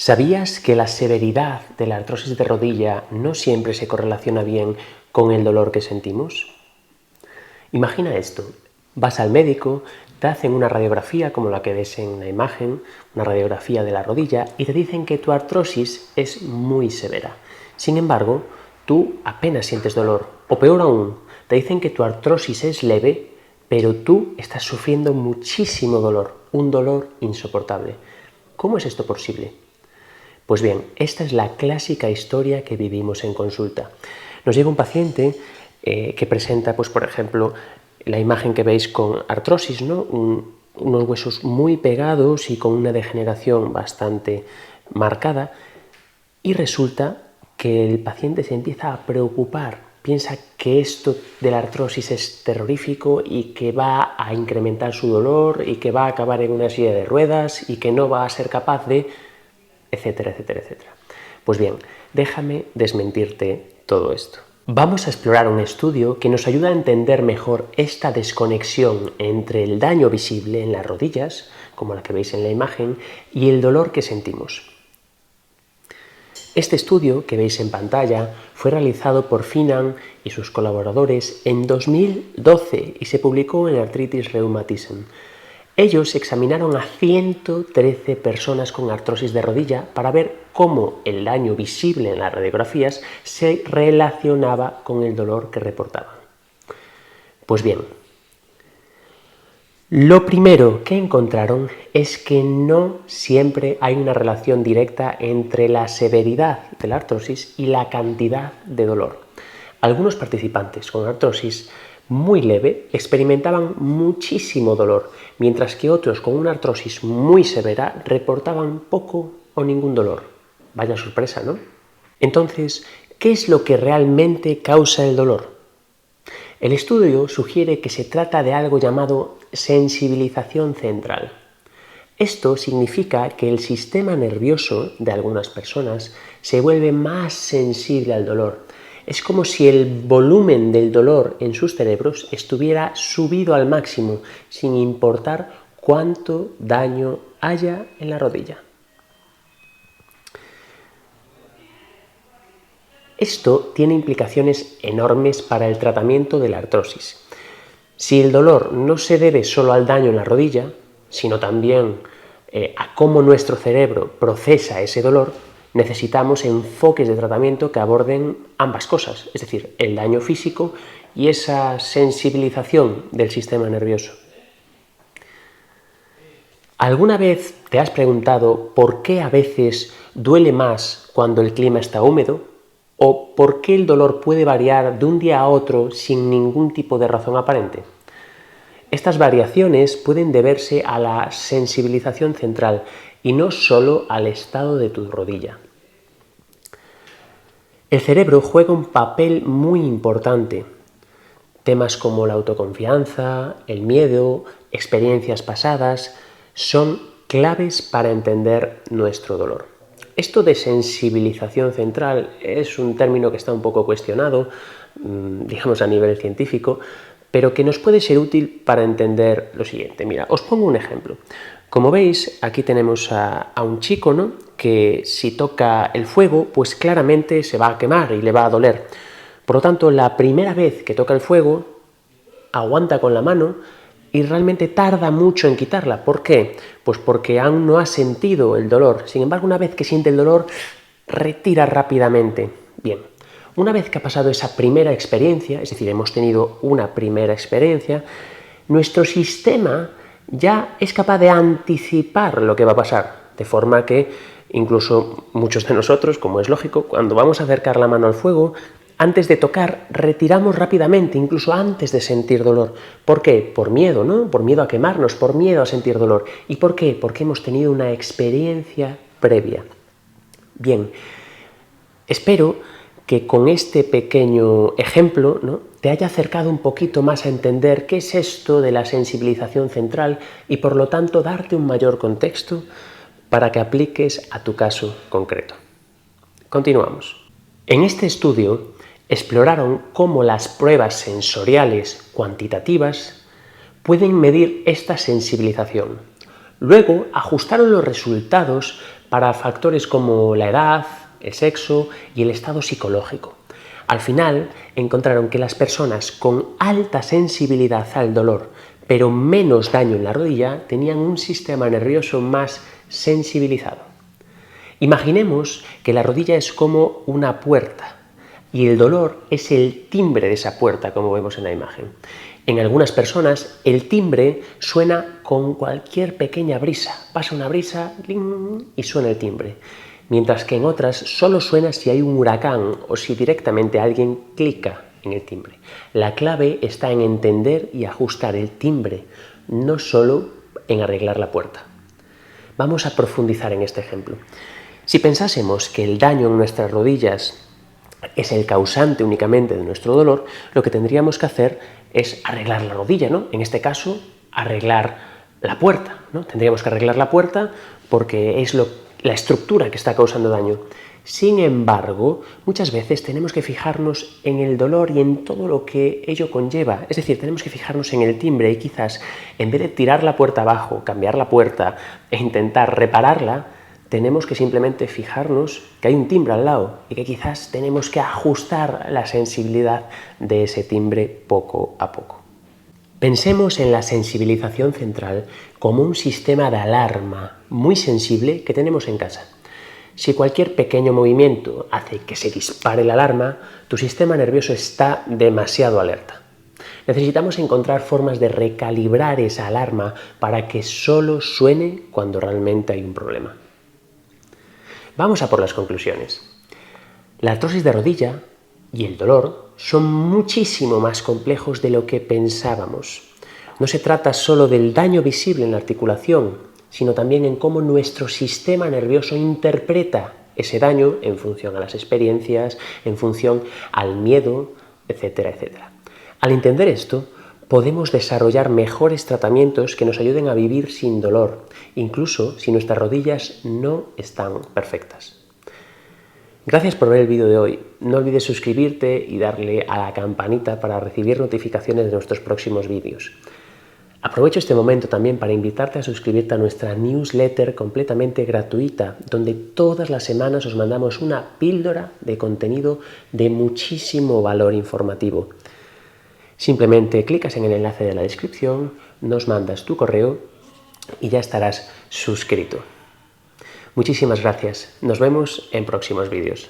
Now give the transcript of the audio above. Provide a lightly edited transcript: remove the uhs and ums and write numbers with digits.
¿Sabías que la severidad de la artrosis de rodilla no siempre se correlaciona bien con el dolor que sentimos? Imagina esto, vas al médico, te hacen una radiografía como la que ves en la imagen, una radiografía de la rodilla, y te dicen que tu artrosis es muy severa. Sin embargo, tú apenas sientes dolor, o peor aún, te dicen que tu artrosis es leve, pero tú estás sufriendo muchísimo dolor, un dolor insoportable. ¿Cómo es esto posible? Pues bien, esta es la clásica historia que vivimos en consulta. Nos llega un paciente que presenta, pues, por ejemplo, la imagen que veis con artrosis, ¿no? Unos huesos muy pegados y con una degeneración bastante marcada, y resulta que el paciente se empieza a preocupar, piensa que esto de la artrosis es terrorífico y que va a incrementar su dolor y que va a acabar en una silla de ruedas y que no va a ser capaz de, etcétera, etcétera, etcétera. Pues bien, déjame desmentirte todo esto. Vamos a explorar un estudio que nos ayuda a entender mejor esta desconexión entre el daño visible en las rodillas, como la que veis en la imagen, y el dolor que sentimos. Este estudio que veis en pantalla fue realizado por Finan y sus colaboradores en 2012 y se publicó en Arthritis Rheumatism. Ellos examinaron a 113 personas con artrosis de rodilla para ver cómo el daño visible en las radiografías se relacionaba con el dolor que reportaban. Pues bien, lo primero que encontraron es que no siempre hay una relación directa entre la severidad de la artrosis y la cantidad de dolor. Algunos participantes con artrosis muy leve experimentaban muchísimo dolor, mientras que otros con una artrosis muy severa reportaban poco o ningún dolor. Vaya sorpresa, ¿no? Entonces, ¿qué es lo que realmente causa el dolor? El estudio sugiere que se trata de algo llamado sensibilización central. Esto significa que el sistema nervioso de algunas personas se vuelve más sensible al dolor. Es como si el volumen del dolor en sus cerebros estuviera subido al máximo, sin importar cuánto daño haya en la rodilla. Esto tiene implicaciones enormes para el tratamiento de la artrosis. Si el dolor no se debe solo al daño en la rodilla, sino también a cómo nuestro cerebro procesa ese dolor, necesitamos enfoques de tratamiento que aborden ambas cosas, es decir, el daño físico y esa sensibilización del sistema nervioso. ¿Alguna vez te has preguntado por qué a veces duele más cuando el clima está húmedo? ¿O por qué el dolor puede variar de un día a otro sin ningún tipo de razón aparente? Estas variaciones pueden deberse a la sensibilización central y no solo al estado de tu rodilla. El cerebro juega un papel muy importante. Temas como la autoconfianza, el miedo, experiencias pasadas, son claves para entender nuestro dolor. Esto de sensibilización central es un término que está un poco cuestionado, digamos a nivel científico, pero que nos puede ser útil para entender lo siguiente. Mira, os pongo un ejemplo. Como veis, aquí tenemos a un chico, ¿no?, que si toca el fuego, pues claramente se va a quemar y le va a doler. Por lo tanto, la primera vez que toca el fuego, aguanta con la mano y realmente tarda mucho en quitarla. ¿Por qué? Pues porque aún no ha sentido el dolor. Sin embargo, una vez que siente el dolor, retira rápidamente. Bien, una vez que ha pasado esa primera experiencia, es decir, hemos tenido una primera experiencia, nuestro sistema ya es capaz de anticipar lo que va a pasar, de forma que incluso muchos de nosotros, como es lógico, cuando vamos a acercar la mano al fuego, antes de tocar, retiramos rápidamente, incluso antes de sentir dolor. ¿Por qué? Por miedo, ¿no? Por miedo a quemarnos, por miedo a sentir dolor. ¿Y por qué? Porque hemos tenido una experiencia previa. Bien, espero que con este pequeño ejemplo, ¿no?, te haya acercado un poquito más a entender qué es esto de la sensibilización central y, por lo tanto, darte un mayor contexto para que apliques a tu caso concreto. Continuamos. En este estudio exploraron cómo las pruebas sensoriales cuantitativas pueden medir esta sensibilización. Luego ajustaron los resultados para factores como la edad, el sexo y el estado psicológico. Al final encontraron que las personas con alta sensibilidad al dolor, pero menos daño en la rodilla, tenían un sistema nervioso más sensibilizado. Imaginemos que la rodilla es como una puerta y el dolor es el timbre de esa puerta, como vemos en la imagen. En algunas personas el timbre suena con cualquier pequeña brisa. Pasa una brisa y suena el timbre. Mientras que en otras solo suena si hay un huracán o si directamente alguien clica en el timbre. La clave está en entender y ajustar el timbre, no solo en arreglar la puerta. Vamos a profundizar en este ejemplo. Si pensásemos que el daño en nuestras rodillas es el causante únicamente de nuestro dolor, lo que tendríamos que hacer es arreglar la rodilla, ¿no? En este caso, arreglar la puerta, ¿no? Tendríamos que arreglar la puerta porque es la estructura que está causando daño. Sin embargo, muchas veces tenemos que fijarnos en el dolor y en todo lo que ello conlleva. Es decir, tenemos que fijarnos en el timbre y quizás, en vez de tirar la puerta abajo, cambiar la puerta e intentar repararla, tenemos que simplemente fijarnos que hay un timbre al lado y que quizás tenemos que ajustar la sensibilidad de ese timbre poco a poco. Pensemos en la sensibilización central como un sistema de alarma muy sensible que tenemos en casa. Si cualquier pequeño movimiento hace que se dispare la alarma, tu sistema nervioso está demasiado alerta. Necesitamos encontrar formas de recalibrar esa alarma para que solo suene cuando realmente hay un problema. Vamos a por las conclusiones. La artrosis de rodilla y el dolor son muchísimo más complejos de lo que pensábamos. No se trata solo del daño visible en la articulación, sino también en cómo nuestro sistema nervioso interpreta ese daño en función a las experiencias, en función al miedo, etcétera, etcétera. Al entender esto, podemos desarrollar mejores tratamientos que nos ayuden a vivir sin dolor, incluso si nuestras rodillas no están perfectas. Gracias por ver el vídeo de hoy. No olvides suscribirte y darle a la campanita para recibir notificaciones de nuestros próximos vídeos. Aprovecho este momento también para invitarte a suscribirte a nuestra newsletter completamente gratuita, donde todas las semanas os mandamos una píldora de contenido de muchísimo valor informativo. Simplemente clicas en el enlace de la descripción, nos mandas tu correo y ya estarás suscrito. Muchísimas gracias. Nos vemos en próximos vídeos.